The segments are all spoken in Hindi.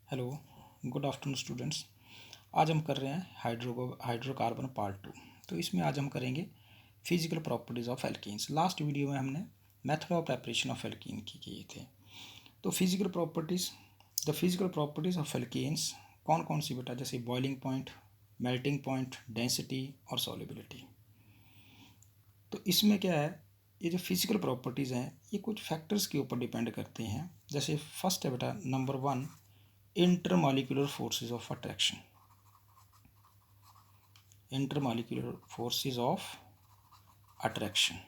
Hello, good afternoon students. आज हम कर रहे हैं हाइड्रोकार्बन पार्ट 2। तो इसमें आज हम करेंगे physical properties of alkenes. Last video में हमने method of preparation of alkene की किए थे। तो the physical properties of alkenes कौन कौन सी बेटा, जैसे boiling point, melting point, density और सॉल्युबिलिटी। तो इसमें क्या है, ये जो फिजिकल प्रॉपर्टीज़ हैं ये कुछ फैक्टर्स के ऊपर डिपेंड करते हैं। जैसे फर्स्ट है बेटा, number 1, intermolecular forces of attraction. Intermolecular forces of attraction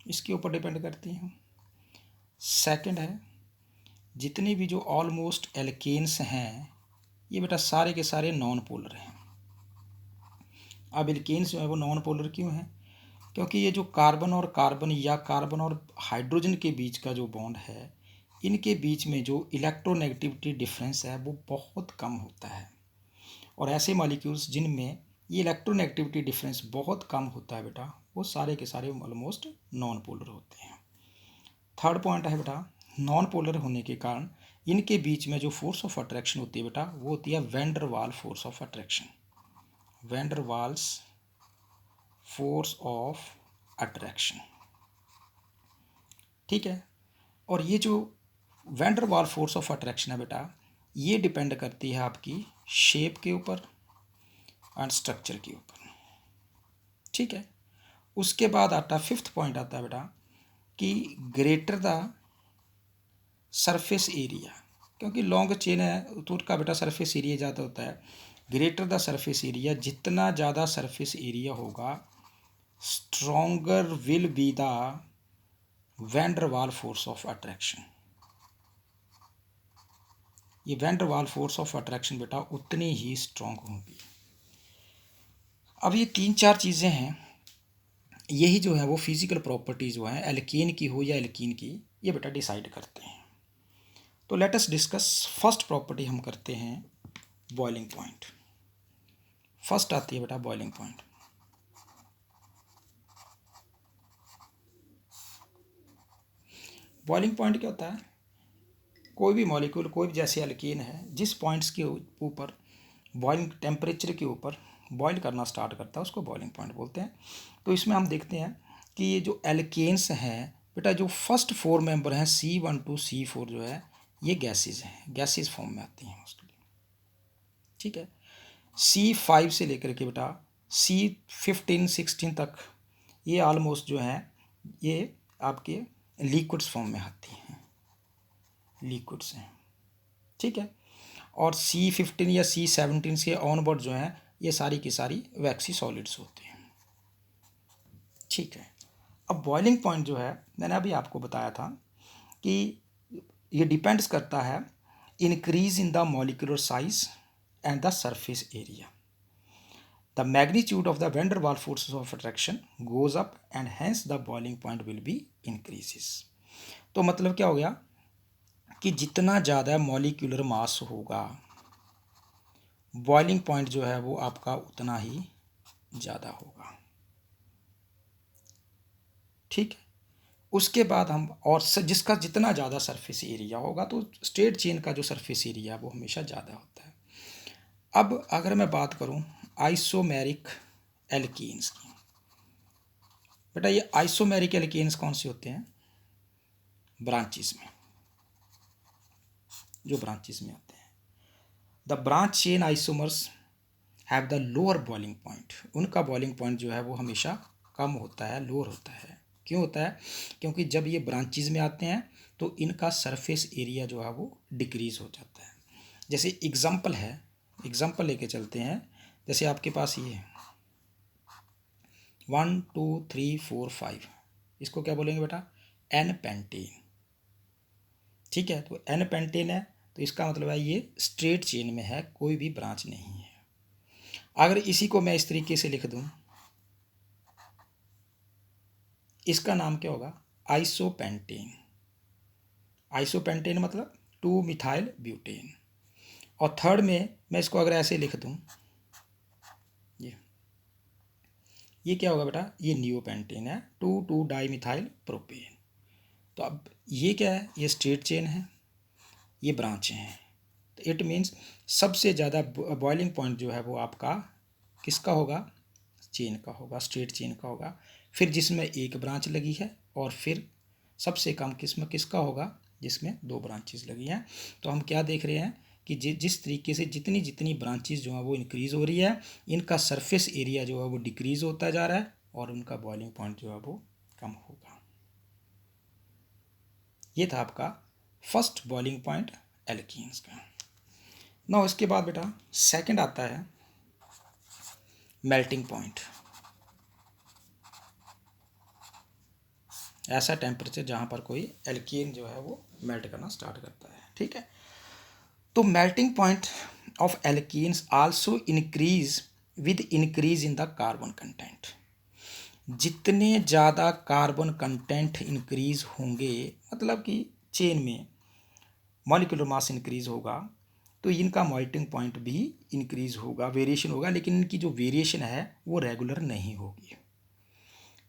इसके ऊपर डिपेंड करती हैं। सेकंड है, जितने भी जो ऑलमोस्ट एल्केन्स हैं ये बेटा सारे के सारे नॉन पोलर हैं। अब एल्केन्स जो है वो नॉन पोलर क्यों है? क्योंकि ये जो कार्बन और कार्बन या कार्बन और हाइड्रोजन के बीच का जो बॉन्ड है, इनके बीच में जो इलेक्ट्रोनेगेटिविटी डिफरेंस है वो बहुत कम होता है। और ऐसे मॉलिक्यूल्स जिनमें ये इलेक्ट्रोनेगेटिविटी डिफरेंस बहुत कम होता है बेटा, वो सारे के सारे ऑलमोस्ट नॉन पोलर होते हैं। थर्ड पॉइंट है बेटा, नॉन पोलर होने के कारण इनके बीच में जो फोर्स ऑफ अट्रैक्शन होती है बेटा, वो होती है van der Waal force of attraction. Van der Waals force of attraction, ठीक है। और ये जो van der Waal force of attraction है बेटा, ये डिपेंड करती है आपकी शेप के ऊपर एंड स्ट्रक्चर के ऊपर, ठीक है। उसके बाद आता फिफ्थ पॉइंट आता है बेटा कि ग्रेटर द सरफेस एरिया, क्योंकि लॉन्ग चेन है तो उसका बेटा सरफेस एरिया ज़्यादा होता है। ग्रेटर द सरफेस एरिया, जितना ज़्यादा सरफेस एरिया होगा stronger will be the van der Waal force of attraction. ये van der Waal force of attraction बेटा उतनी ही स्ट्रॉन्ग होगी। अब ये 3-4 चीज़ें हैं, यही जो है वो फिजिकल प्रॉपर्टीज जो हैं एल्कीन की हो या एल्कीन की, ये बेटा डिसाइड करते हैं। तो let us discuss. First property हम करते हैं बॉइलिंग पॉइंट। फर्स्ट आती है बेटा बॉइलिंग पॉइंट। बॉइलिंग पॉइंट क्या होता है? कोई भी मॉलिक्यूल, कोई भी जैसे एल्कीन है, जिस पॉइंट्स के ऊपर बॉइलिंग टेम्परेचर के ऊपर बॉइल करना स्टार्ट करता है उसको बॉइलिंग पॉइंट बोलते हैं। तो इसमें हम देखते हैं कि ये जो एल्केन्स हैं बेटा, जो फर्स्ट 4 मेंबर हैं C1 to C4 जो है ये गैसेज हैं, गैसेज फॉर्म में आती हैं मोस्टली, ठीक है। C5 से लेकर के बेटा C15-16 तक ये ऑलमोस्ट जो है ये आपके लिक्विड्स फॉर्म में आती हैं, लिक्विड्स हैं, ठीक है। और C15 या C17 से ऑनवर्ड जो है ये सारी की सारी वैक्सी सॉलिड्स होते हैं, ठीक है। अब बॉइलिंग पॉइंट जो है मैंने अभी आपको बताया था कि ये डिपेंड्स करता है increase in the molecular size and the surface area. The magnitude of the van der Waals forces of attraction goes up and hence the boiling point will be increases. तो मतलब क्या हो गया कि जितना ज़्यादा मॉलिक्यूलर मास होगा बॉइलिंग पॉइंट जो है वो आपका उतना ही ज़्यादा होगा, ठीक है। उसके बाद हम और जिसका जितना ज़्यादा सरफेस एरिया होगा तो स्ट्रेट चेन का जो सरफेस एरिया वो हमेशा ज़्यादा होता है। अब अगर मैं बात करूं आइसोमेरिक एल्कीन्स की, बेटा ये आइसोमेरिक एल्कीन्स कौन से होते हैं? ब्रांचेस में, जो ब्रांचेस में होते हैं। The branch chain isomers have the lower boiling point. उनका बॉइलिंग पॉइंट जो है वो हमेशा कम होता है, लोअर होता है। क्यों होता है? क्योंकि जब ये ब्रांचेज में आते हैं तो इनका सरफेस एरिया जो है वो डिक्रीज हो जाता है। जैसे एग्जांपल है, एग्जांपल लेके चलते हैं। जैसे आपके पास ये 1 2 3 4 5, इसको क्या बोलेंगे बेटा? एन पेंटेन, ठीक है। तो एन पेंटेन है तो इसका मतलब है ये स्ट्रेट चेन में है, कोई भी ब्रांच नहीं है। अगर इसी को मैं इस तरीके से लिख दूं, इसका नाम क्या होगा? आइसोपेंटेन। आइसोपेंटेन मतलब 2 मिथाइल ब्यूटेन। और थर्ड में मैं इसको अगर ऐसे लिख दूं, ये क्या होगा बेटा? ये नियोपेंटेन है, 2,2 डाई मिथाइल प्रोपेन। तो अब ये क्या है? ये स्ट्रेट चेन है, ये ब्रांचें हैं। तो इट मीन्स सबसे ज़्यादा बॉइलिंग पॉइंट जो है वो आपका किसका होगा, चेन का होगा, स्ट्रेट चेन का होगा। फिर जिसमें एक ब्रांच लगी है, और फिर सबसे कम किस्म किसका होगा, जिसमें दो ब्रांचेस लगी हैं। तो हम क्या देख रहे हैं कि जिस तरीके से जितनी जितनी ब्रांचेस जो है वो इंक्रीज़ हो रही है, इनका सरफेस एरिया जो है वो डिक्रीज़ होता जा रहा है, और उनका बॉइलिंग पॉइंट जो है वो कम होगा। ये था आपका फर्स्ट बॉइलिंग पॉइंट एल्कीन्स का। ना इसके बाद बेटा सेकंड आता है मेल्टिंग पॉइंट। ऐसा टेम्परेचर जहाँ पर कोई एल्कीन जो है वो मेल्ट करना स्टार्ट करता है। ठीक है, तो melting point of alkenes also increase with increase in the carbon content. जितने ज़्यादा कार्बन कंटेंट इंक्रीज होंगे, मतलब कि चेन में मॉलिक्यूलर मास इंक्रीज होगा, तो इनका मेल्टिंग पॉइंट भी इंक्रीज होगा, वेरिएशन होगा, लेकिन इनकी जो वेरिएशन है वो रेगुलर नहीं होगी।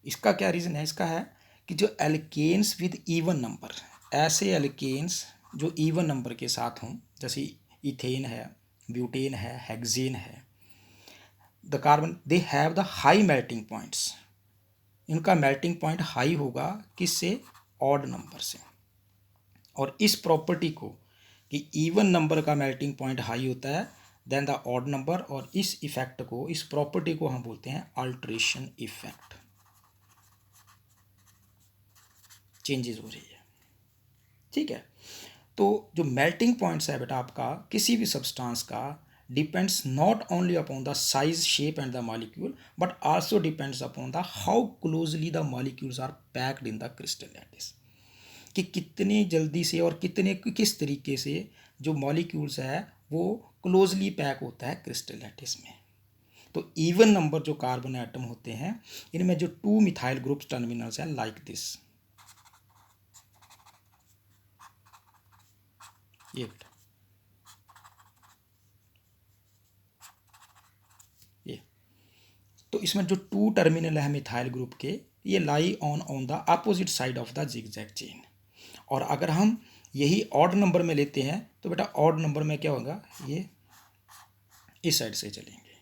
इसका क्या रीज़न है, इसका है कि जो एल्केन्स विद इवन नंबर, ऐसे एल्केन्स जो इवन नंबर के साथ हों, जैसे इथेन है, ब्यूटेन है, हेक्सेन है, the carbon they have the high melting points. इनका मेल्टिंग पॉइंट हाई होगा किससे, ऑड नंबर से। और इस प्रॉपर्टी को कि इवन नंबर का मेल्टिंग पॉइंट हाई होता है देन द ऑड नंबर, और इस इफेक्ट को, इस प्रॉपर्टी को हम बोलते हैं अल्ट्रेशन इफेक्ट। चेंजेस हो रही है। ठीक है, तो जो मेल्टिंग पॉइंट्स है बेटा आपका किसी भी सब्सटेंस का, depends not only upon the size, shape and the molecule, but also depends upon the how closely the molecules are packed in the crystal lattice. कि कितनी जल्दी से और कितने किस तरीके से जो मॉलिक्यूल्स है वो क्लोजली पैक होता है क्रिस्टल लैटिस में। तो इवन नंबर जो कार्बन एटम होते हैं, इनमें जो 2 मिथाइल ग्रुप्स टर्मिनल्स हैं लाइक दिस, ये ये तो इसमें जो 2 टर्मिनल है मिथाइल ग्रुप के, ये lie on the opposite side of the zigzag chain. और अगर हम यही ऑड नंबर में लेते हैं तो बेटा ऑड नंबर में क्या होगा, ये इस साइड से चलेंगे।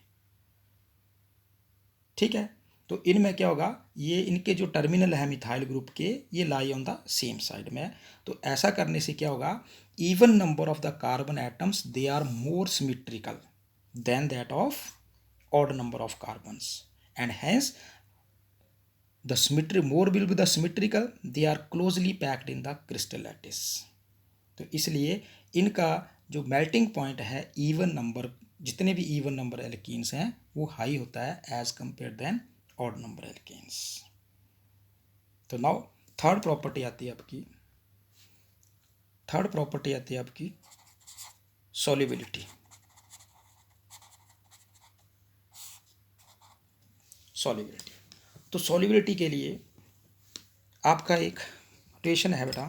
ठीक है, तो इनमें क्या होगा, ये इनके जो टर्मिनल है मिथाइल ग्रुप के, ये lie on the same side में। तो ऐसा करने से क्या होगा, even number of the carbon atoms they are more symmetrical than that of odd number of carbons, and hence the symmetry more will be the symmetrical, they are closely packed in the crystal lattice। तो इसलिए इनका जो मेल्टिंग पॉइंट है इवन नंबर, जितने भी इवन नंबर एल्कीन्स हैं वो हाई होता है as compare than odd number alkenes. तो नाउ थर्ड प्रॉपर्टी आती है आपकी, थर्ड प्रॉपर्टी आती है आपकी सॉल्युबिलिटी। सॉल्युबिलिटी, तो सॉल्युबिलिटी के लिए आपका एक रिलेशन है बेटा,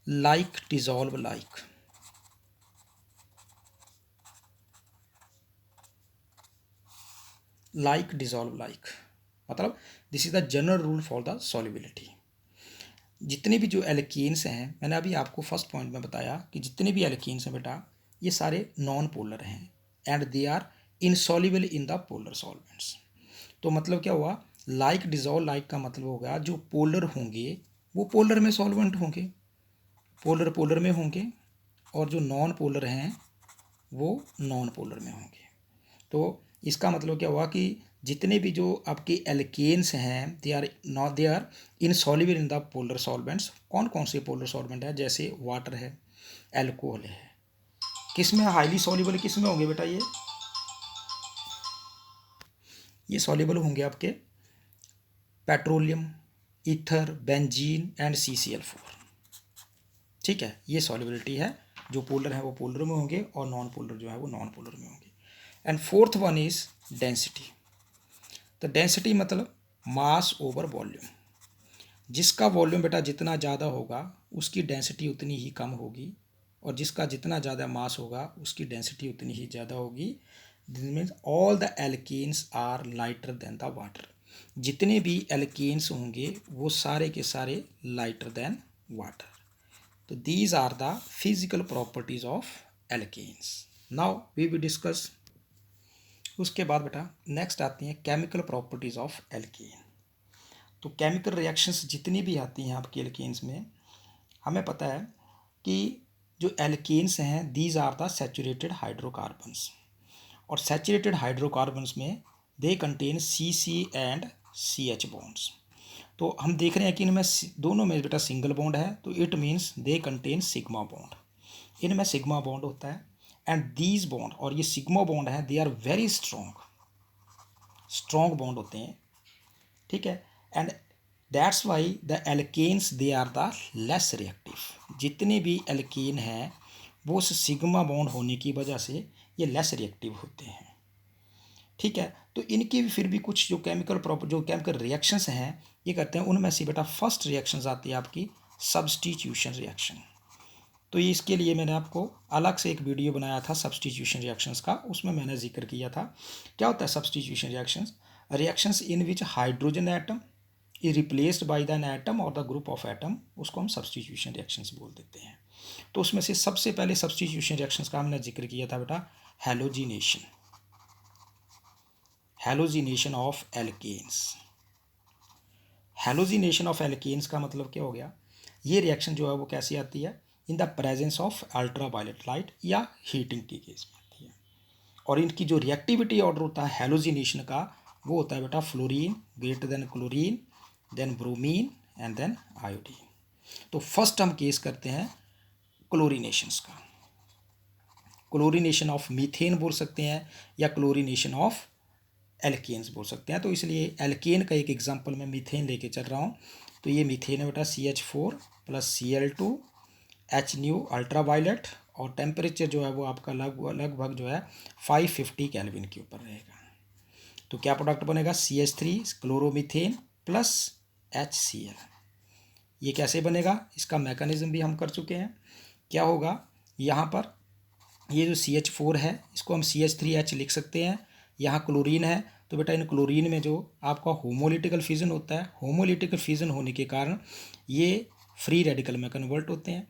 like dissolve like. Like dissolve like मतलब this is the general rule for the solubility. जितने भी जो एल्कीन्स हैं, मैंने अभी आपको फर्स्ट पॉइंट में बताया कि जितने भी एल्कीन्स हैं बेटा ये सारे नॉन पोलर हैं and they are insoluble in the polar solvents. तो मतलब क्या हुआ, लाइक डिजॉल्व लाइक का मतलब होगा जो पोलर होंगे वो पोलर में सॉल्वेंट होंगे, पोलर पोलर में होंगे, और जो नॉन पोलर हैं वो नॉन पोलर में होंगे। तो इसका मतलब क्या हुआ कि जितने भी जो आपके एल्केन्स हैं they are insoluble in the polar solvents. कौन कौन से पोलर सॉल्वेंट है, जैसे वाटर है, एल्कोहल है, किस में हाईली सॉल्युबल, किस में होंगे बेटा, ये सॉल्युबल होंगे आपके petroleum, ether, benzene and CCl4। ठीक है, ये सॉल्युबिलिटी है, जो पोलर है वो पोलर में होंगे और नॉन पोलर जो है वो नॉन पोलर में होंगे। And fourth one is density. तो डेंसिटी मतलब मास ओवर वॉल्यूम। जिसका वॉल्यूम बेटा जितना ज़्यादा होगा उसकी डेंसिटी उतनी ही कम होगी, और जिसका जितना ज़्यादा मास होगा उसकी डेंसिटी उतनी ही ज़्यादा होगी। This means all the alkanes are lighter than the water. जितने भी एल्केन्स होंगे वो सारे के सारे लाइटर देन वाटर। तो these are the physical properties of alkanes. Now we will discuss. उसके बाद बेटा नेक्स्ट आती हैं केमिकल प्रॉपर्टीज ऑफ एल्केन। तो केमिकल रिएक्शंस जितनी भी आती हैं आपकी एल्केन्स में, हमें पता है कि जो एल्केन्स हैं these are the saturated hydrocarbons, और सैचुरेटेड हाइड्रोकार्बन्स में they contain C and CH bonds. तो हम देख रहे हैं कि इनमें दोनों में बेटा सिंगल बॉन्ड है, तो it means they contain sigma bond. इनमें सिग्मा बॉन्ड होता है एंड दीज बॉन्ड, और ये सिग्मा बॉन्ड है, they are very strong bond होते हैं, ठीक है। And that's why the alkanes they are the less reactive. जितने भी एल्केन हैं वो उस सिग्मा बॉन्ड होने की वजह से ये लेस रिएक्टिव होते हैं, ठीक है। तो इनकी भी फिर भी कुछ जो केमिकल रिएक्शंस हैं ये करते हैं, उनमें से बेटा फर्स्ट रिएक्शंस आती है आपकी सब्स्टिट्यूशन रिएक्शन। तो ये इसके लिए मैंने आपको अलग से एक वीडियो बनाया था सब्स्टिट्यूशन रिएक्शंस का, उसमें मैंने जिक्र किया था। क्या होता है substitution reactions? Reactions in which hydrogen atom is replaced by the an atom और द ग्रुप ऑफ एटम, उसको हम सब्स्टिट्यूशन रिएक्शंस बोल देते हैं। तो उसमें से सबसे पहले सब्स्टिट्यूशन रिएक्शंस का हमने जिक्र किया था बेटा halogenation of alkanes. Halogenation of alkanes का मतलब क्या हो गया? ये रिएक्शन जो है वो कैसी आती है? इन the presence of ultraviolet light या हीटिंग के केस में आती है। और इनकी जो रिएक्टिविटी ऑर्डर होता है हैलोजिनेशन का, वो होता है बेटा fluorine greater than chlorine, then bromine and then iodine. तो फर्स्ट हम केस करते हैं क्लोरीनेशंस का। क्लोरीनेशन ऑफ मीथेन बोल सकते हैं या क्लोरीनेशन ऑफ एल्केन्स बोल सकते हैं। तो इसलिए एल्केन का एक एग्जांपल मैं मीथेन लेके चल रहा हूँ। तो ये मीथेन है बेटा CH4 + Cl2 H new ultraviolet, और टेम्परेचर जो है वो आपका लगभग जो है 550 केल्विन के ऊपर रहेगा। तो क्या प्रोडक्ट बनेगा? CH3 chloromethane + HCl। ये कैसे बनेगा? इसका मैकेनिज्म भी हम कर चुके हैं। क्या होगा यहाँ पर? ये जो CH4 है इसको हम CH3H लिख सकते हैं। यहाँ क्लोरीन है, तो बेटा इन क्लोरीन में जो आपका होमोलिटिकल फ्यूज़न होता है, होमोलिटिकल फ्यूज़न होने के कारण ये फ्री रेडिकल में कन्वर्ट होते हैं।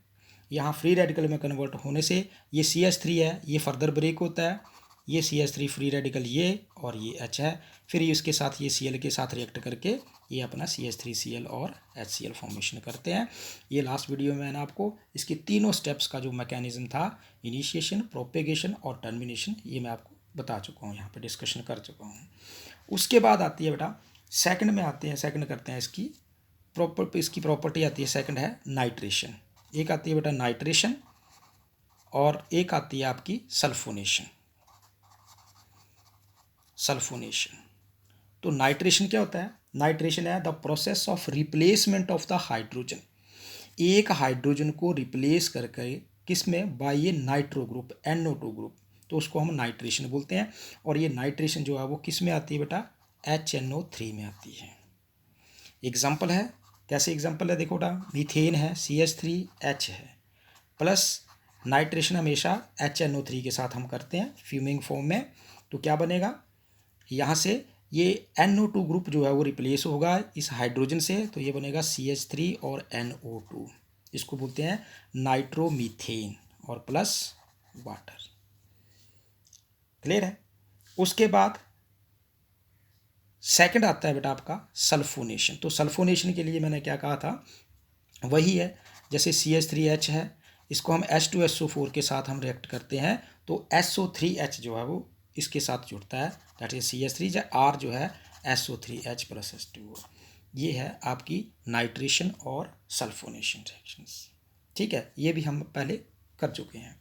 यहाँ फ्री रेडिकल में कन्वर्ट होने से ये CH3 है, ये फर्दर ब्रेक होता है, ये CH3 फ्री रेडिकल ये और ये H है, फिर ये इसके साथ ये Cl के साथ रिएक्ट करके ये अपना CH3Cl और HCl फॉर्मेशन करते हैं। ये लास्ट वीडियो में मैंने आपको इसके तीनों स्टेप्स का जो मैकेनिज्म था, इनिशिएशन, प्रोपेगेशन और टर्मिनेशन, ये मैं आपको बता चुका हूँ, यहाँ पे डिस्कशन कर चुका हूँ। उसके बाद आती है बेटा सेकंड में आते हैं, सेकंड करते हैं इसकी प्रॉपर्टी आती है, सेकंड है नाइट्रेशन। एक आती है बेटा नाइट्रेशन और एक आती है आपकी सल्फोनेशन। तो नाइट्रेशन क्या होता है? नाइट्रेशन है the process of replacement of the hydrogen. एक हाइड्रोजन को रिप्लेस करके किस में? बाय ये नाइट्रो ग्रुप, NO2 ग्रुप, तो उसको हम नाइट्रेशन बोलते हैं। और ये नाइट्रेशन जो है वो किस में आती है बेटा? HNO3 में आती है। एग्जाम्पल है, कैसे एग्जाम्पल है? देखो बेटा मीथेन है CH3H है, प्लस नाइट्रेशन हमेशा HNO3 के साथ हम करते हैं फ्यूमिंग फॉर्म में। तो क्या बनेगा? यहाँ से ये NO2 ग्रुप जो है वो रिप्लेस होगा इस हाइड्रोजन से, तो ये बनेगा CH3 और NO2, इसको बोलते हैं नाइट्रोमीथेन और प्लस वाटर। क्लियर है? उसके बाद सेकंड आता है बेटा आपका सल्फोनेशन। तो सल्फोनेशन के लिए मैंने क्या कहा था? वही है, जैसे CH3H है, इसको हम H2SO4 के साथ हम रिएक्ट करते हैं, तो SO3H जो है वो इसके साथ जुड़ता है, दैट इज CH3, या R जो है SO3H + H2O। ये है आपकी नाइट्रेशन और सल्फोनेशन रिएक्शंस, ठीक है। ये भी हम पहले कर चुके हैं।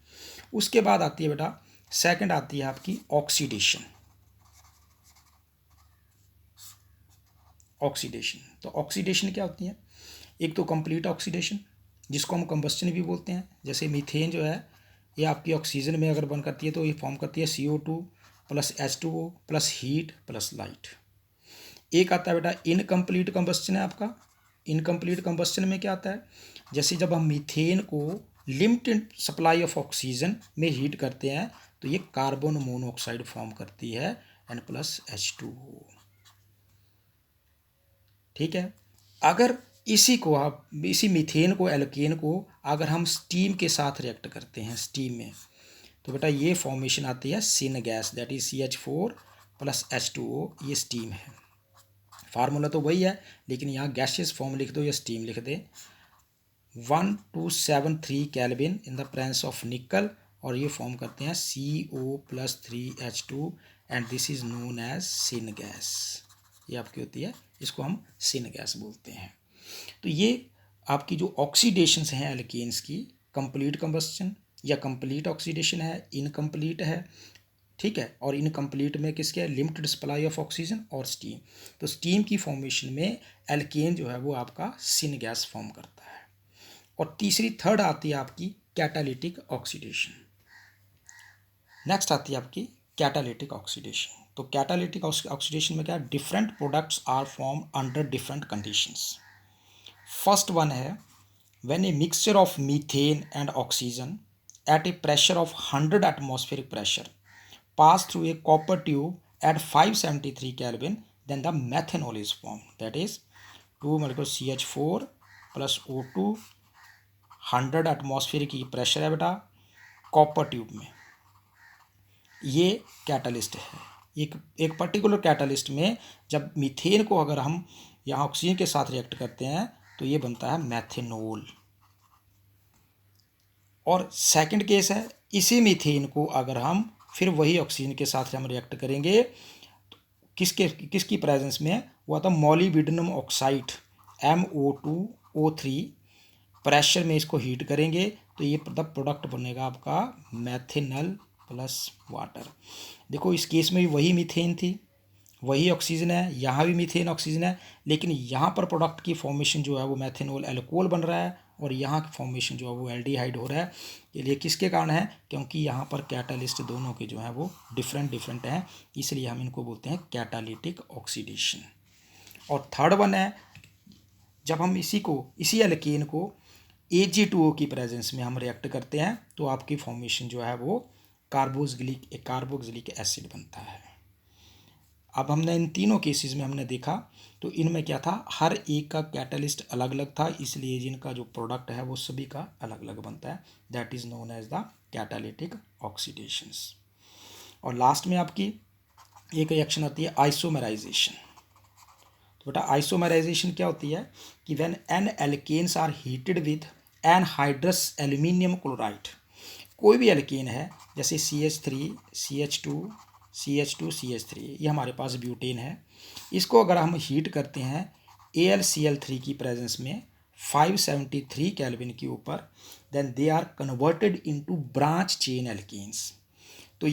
उसके बाद आती है बेटा सेकंड आती है आपकी ऑक्सीडेशन। तो ऑक्सीडेशन क्या होती है? एक तो कंप्लीट ऑक्सीडेशन, जिसको हम कंबस्टन भी बोलते हैं। जैसे मीथेन जो है ये आपकी ऑक्सीजन में अगर बन करती है तो ये फॉर्म करती है CO2 + H2O + हीट + लाइट। एक आता है बेटा इनकम्प्लीट कंबस्टन है आपका। इनकम्प्लीट कंबस्टन में क्या आता है? जैसे जब हम मीथेन को लिमिटेड सप्लाई ऑफ ऑक्सीजन में हीट करते हैं तो ये कार्बन मोनोऑक्साइड फॉर्म करती है N + H2O, ठीक है। अगर इसी को आप इसी मीथेन को एल्केन को अगर हम स्टीम के साथ रिएक्ट करते हैं स्टीम में, तो बेटा ये फॉर्मेशन आती है syn gas, that is CH4 plus H2O, ये स्टीम है। फार्मूला तो वही है, लेकिन यहाँ गैसियस फॉर्म लिख दो या स्टीम लिख दे। 1273 kelvin in the presence of nickel, और ये फॉर्म करते हैं CO+3H2 and this is known as syngas. ये आपकी होती है, इसको हम सिन गैस बोलते हैं। तो ये आपकी जो ऑक्सीडेशंस हैं एल्केन्स की, कंप्लीट कंबस्शन या कंप्लीट ऑक्सीडेशन है, इनकम्प्लीट है, ठीक है। और इनकम्प्लीट में किसके है, लिमिटेड सप्लाई ऑफ ऑक्सीजन और स्टीम। तो स्टीम की फॉर्मेशन में एल्केन जो है वो आपका सिन गैस फॉर्म करता है। और तीसरी थर्ड आती है आपकी कैटालिटिक ऑक्सीडेशन। नेक्स्ट आती है आपकी कैटालिटिक ऑक्सीडेशन। तो कैटालिटिक ऑक्सीडेशन में क्या है, different products are form under different conditions. First one है when a mixture of methane and oxygen at a pressure of 100 atmospheric pressure pass through a copper tube at 573 Kelvin, then the methanol is formed. That is 2 molecular CH4 plus O2, 100 atmosphere की प्रेशर है बेटा कॉपर ट्यूब में। ये कैटलिस्ट है। एक पर्टिकुलर कैटलिस्ट में जब मीथेन को अगर हम यहाँ ऑक्सीजन के साथ रिएक्ट करते हैं तो ये बनता है मैथेनॉल। और सेकंड केस है, इसी मीथेन को अगर हम फिर वही ऑक्सीजन के साथ हम रिएक्ट करेंगे तो किसकी प्रेजेंस में, वो आता मोलिब्डेनम ऑक्साइड MO2O3, प्रेशर में इसको हीट करेंगे तो ये प्रोडक्ट बनेगा आपका मैथेनॉल प्लस वाटर। देखो इस केस में भी वही मीथेन थी, वही ऑक्सीजन है, यहाँ भी मीथेन ऑक्सीजन है, लेकिन यहाँ पर प्रोडक्ट की फॉर्मेशन जो है वो मैथेनॉल एल्कोहल बन रहा है और यहाँ की फॉर्मेशन जो है वो एल्डिहाइड हो रहा है। ये किसके कारण है, क्योंकि यहाँ पर कैटालिस्ट दोनों के जो है वो डिफरेंट हैं, इसलिए हम इनको बोलते हैं कैटालिटिक ऑक्सीडेशन। और थर्ड वन है जब हम इसी एल्केन को Ag2O की प्रेजेंस में हम रिएक्ट करते हैं तो आपकी फॉर्मेशन जो है वो कार्बोक्सिलिक एसिड बनता है। अब हमने इन तीनों केसेस में हमने देखा तो इनमें क्या था, हर एक का कैटलिस्ट अलग अलग था, इसलिए जिनका जो प्रोडक्ट है वो सभी का अलग अलग बनता है, that is known as the catalytic oxidations. और लास्ट में आपकी एक रिएक्शन आती है आइसोमेराइजेशन। तो बेटा आइसोमेराइजेशन क्या होती है कि when an alkanes are heated with anhydrous aluminium chloride. कोई भी एल्केन है जैसे CH3 CH2 CH2 CH3, ये हमारे पास ब्यूटेन है, इसको अगर हम हीट करते हैं AlCl3 की प्रेजेंस में 573 केल्विन के ऊपर, then they are converted into branch chain alkanes. तो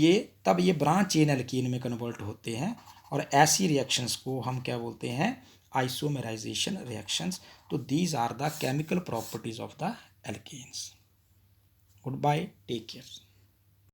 तब ये ब्रांच चेन एल्केन में कन्वर्ट होते हैं और ऐसी रिएक्शंस को हम क्या बोलते हैं, आइसोमेराइजेशन रिएक्शंस। तो these are the chemical properties of the alkanes. Good bye, take care.